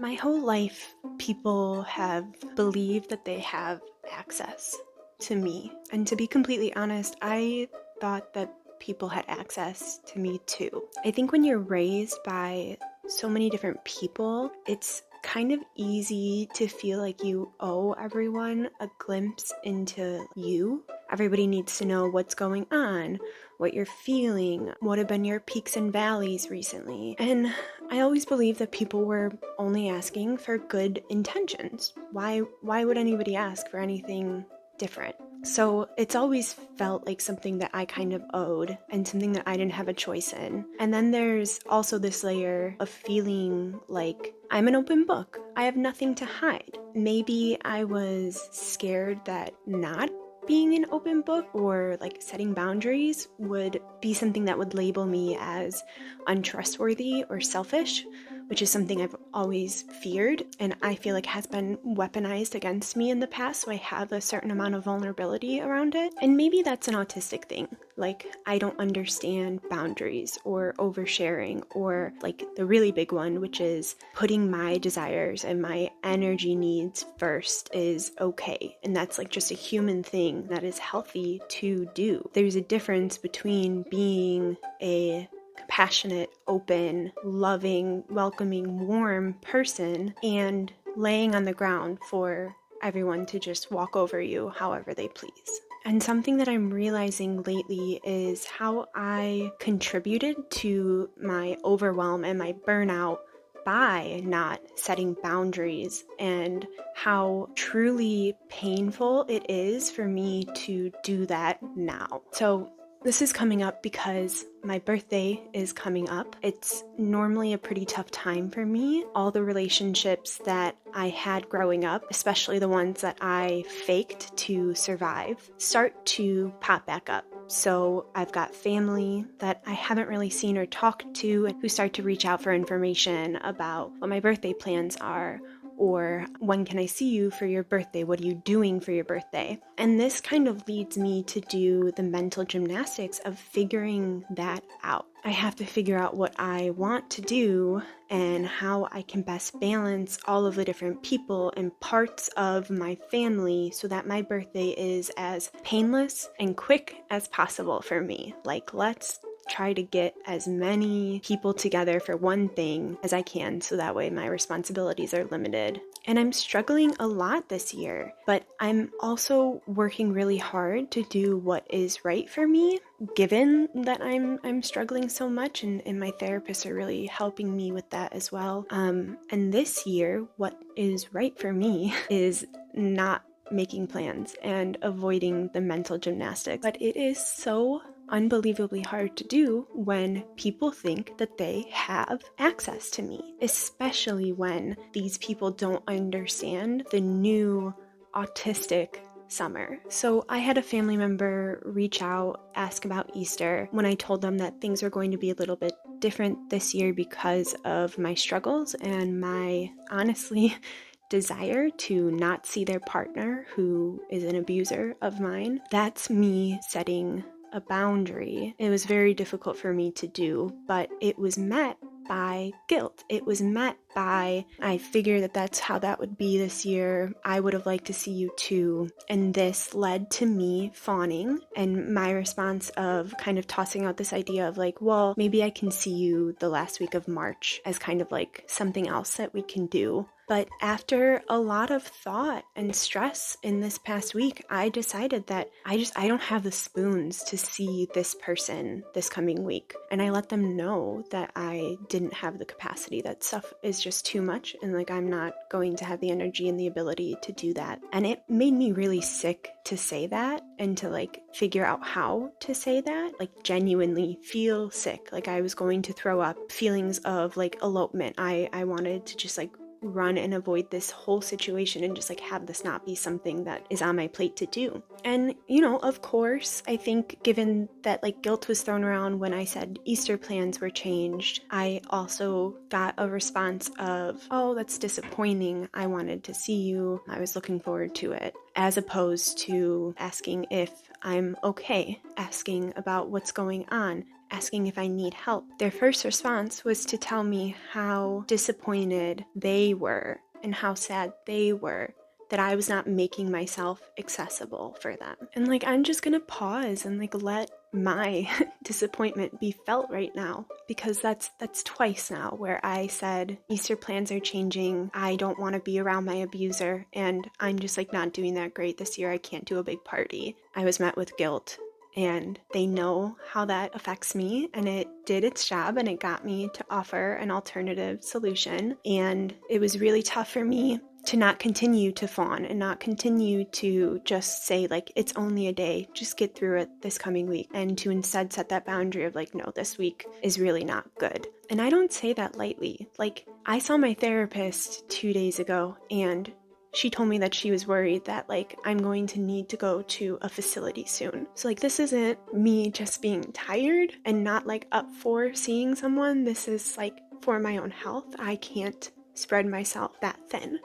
My whole life, people have believed that they have access to me. And to be completely honest, I thought that people had access to me too. I think when you're raised by so many different people, it's kind of easy to feel like you owe everyone a glimpse into you. Everybody needs to know what's going on, what you're feeling, what have been your peaks and valleys recently. And I always believed that people were only asking for good intentions. Why would anybody ask for anything different? So it's always felt like something that I kind of owed and something that I didn't have a choice in. And then there's also this layer of feeling like I'm an open book. I have nothing to hide. Maybe I was scared that not being an open book or like setting boundaries would be something that would label me as untrustworthy or selfish, which is something I've always feared and I feel like has been weaponized against me in the past, so I have a certain amount of vulnerability around it. And maybe that's an autistic thing. Like, I don't understand boundaries or oversharing, or like the really big one, which is putting my desires and my energy needs first is okay. And that's like just a human thing that is healthy to do. There's a difference between being a compassionate, open, loving, welcoming, warm person and laying on the ground for everyone to just walk over you however they please. And something that I'm realizing lately is how I contributed to my overwhelm and my burnout by not setting boundaries, and how truly painful it is for me to do that now. So this is coming up because my birthday is coming up. It's normally a pretty tough time for me. All the relationships that I had growing up, especially the ones that I faked to survive, start to pop back up. So I've got family that I haven't really seen or talked to and who start to reach out for information about what my birthday plans are, or when can I see you for your birthday? What are you doing for your birthday? And this kind of leads me to do the mental gymnastics of figuring that out. I have to figure out what I want to do and how I can best balance all of the different people and parts of my family so that my birthday is as painless and quick as possible for me. Like, let's try to get as many people together for one thing as I can so that way my responsibilities are limited. And I'm struggling a lot this year, but I'm also working really hard to do what is right for me, given that I'm struggling so much, and my therapists are really helping me with that as well. And this year, what is right for me is not making plans and avoiding the mental gymnastics. But it is so unbelievably hard to do when people think that they have access to me, especially when these people don't understand the new autistic summer. So I had a family member reach out, ask about Easter, when I told them that things were going to be a little bit different this year because of my struggles and my, honestly, desire to not see their partner who is an abuser of mine. That's me setting a boundary. It was very difficult for me to do, but it was met by guilt. It was met by, I figured that that's how that would be this year. I would have liked to see you too. And this led to me fawning, and my response of kind of tossing out this idea of like, well, maybe I can see you the last week of March as kind of like something else that we can do. But after a lot of thought and stress in this past week, I decided that I don't have the spoons to see this person this coming week. And I let them know that I didn't have the capacity, that stuff is just too much, and like I'm not going to have the energy and the ability to do that. And it made me really sick to say that and to like figure out how to say that, like genuinely feel sick. Like I was going to throw up, feelings of like elopement. I wanted to just like run and avoid this whole situation and just like have this not be something that is on my plate to do. And of course, I think given that like guilt was thrown around when I said Easter plans were changed, I also got a response of, oh, that's disappointing. I wanted to see you. I was looking forward to it. As opposed to asking if I'm okay, asking about what's going on, asking if I need help. Their first response was to tell me how disappointed they were and how sad they were that I was not making myself accessible for them. And like, I'm just gonna pause and like let my disappointment be felt right now, because that's twice now where I said Easter plans are changing, I don't want to be around my abuser, and I'm just like not doing that great this year, I can't do a big party. I was met with guilt, and they know how that affects me, and it did its job, and it got me to offer an alternative solution. And it was really tough for me to not continue to fawn and not continue to just say like, it's only a day, just get through it this coming week, and to instead set that boundary of like, no, this week is really not good. And I don't say that lightly. Like, I saw my therapist 2 days ago, and she told me that she was worried that like I'm going to need to go to a facility soon. So like, this isn't me just being tired and not like up for seeing someone. This is like for my own health. I can't spread myself that thin.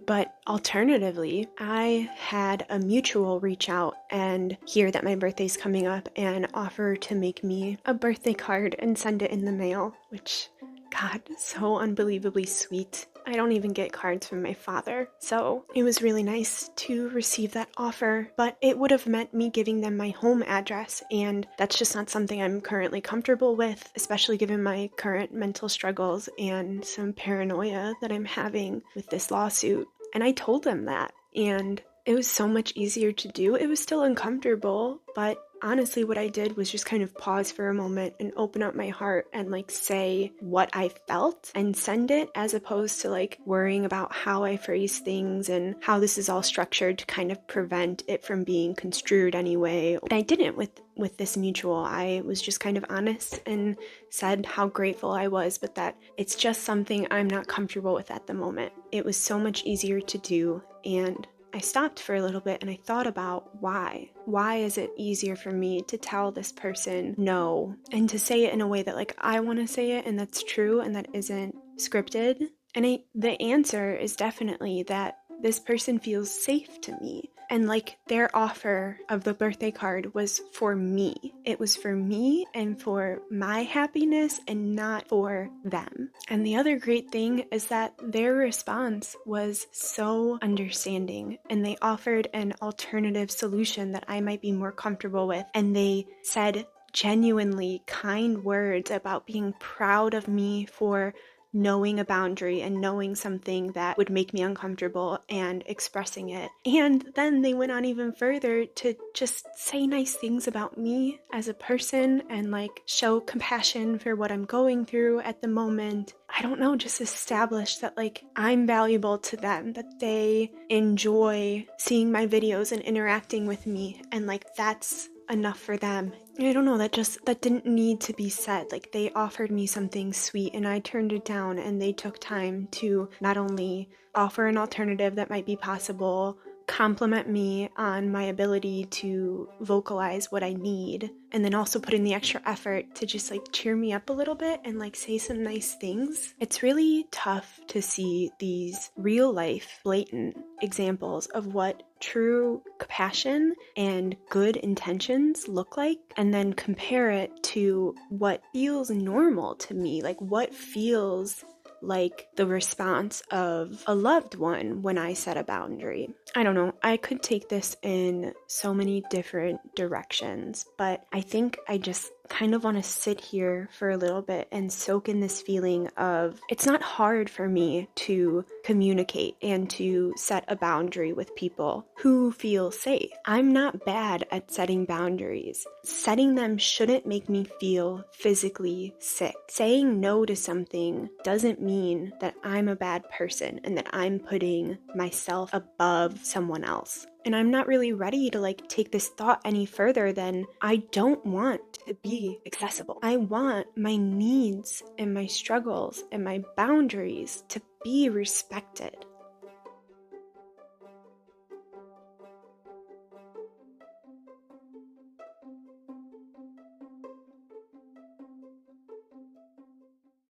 But alternatively, I had a mutual reach out and hear that my birthday's coming up and offer to make me a birthday card and send it in the mail, which, God, so unbelievably sweet. I don't even get cards from my father, so it was really nice to receive that offer, but it would have meant me giving them my home address, and that's just not something I'm currently comfortable with, especially given my current mental struggles and some paranoia that I'm having with this lawsuit. And I told them that, and it was so much easier to do. It was still uncomfortable, but honestly, what I did was just kind of pause for a moment and open up my heart and like say what I felt and send it, as opposed to like worrying about how I phrase things and how this is all structured to kind of prevent it from being construed anyway. And I didn't with this mutual. I was just kind of honest and said how grateful I was, but that it's just something I'm not comfortable with at the moment. It was so much easier to do, and I stopped for a little bit and I thought about why. Why is it easier for me to tell this person no and to say it in a way that like I want to say it and that's true and that isn't scripted? And the answer is definitely that this person feels safe to me. And like, their offer of the birthday card was for me. It was for me and for my happiness and not for them. And the other great thing is that their response was so understanding, and they offered an alternative solution that I might be more comfortable with. And they said genuinely kind words about being proud of me for knowing a boundary and knowing something that would make me uncomfortable and expressing it. And then they went on even further to just say nice things about me as a person and like show compassion for what I'm going through at the moment. I don't know, just establish that like I'm valuable to them, that they enjoy seeing my videos and interacting with me, and like that's enough for them. I don't know, that didn't need to be said. Like, they offered me something sweet and I turned it down, and they took time to not only offer an alternative that might be possible, compliment me on my ability to vocalize what I need, and then also put in the extra effort to just like cheer me up a little bit and like say some nice things. It's really tough to see these real life blatant examples of what true compassion and good intentions look like, and then compare it to what feels normal to me, like what feels like the response of a loved one when I set a boundary. I don't know, I could take this in so many different directions, but I think I just kind of want to sit here for a little bit and soak in this feeling of it's not hard for me to communicate and to set a boundary with people who feel safe. I'm not bad at setting boundaries. Setting them shouldn't make me feel physically sick. Saying no to something doesn't mean that I'm a bad person and that I'm putting myself above someone else. And I'm not really ready to like take this thought any further than I don't want to be accessible. I want my needs and my struggles and my boundaries to be respected.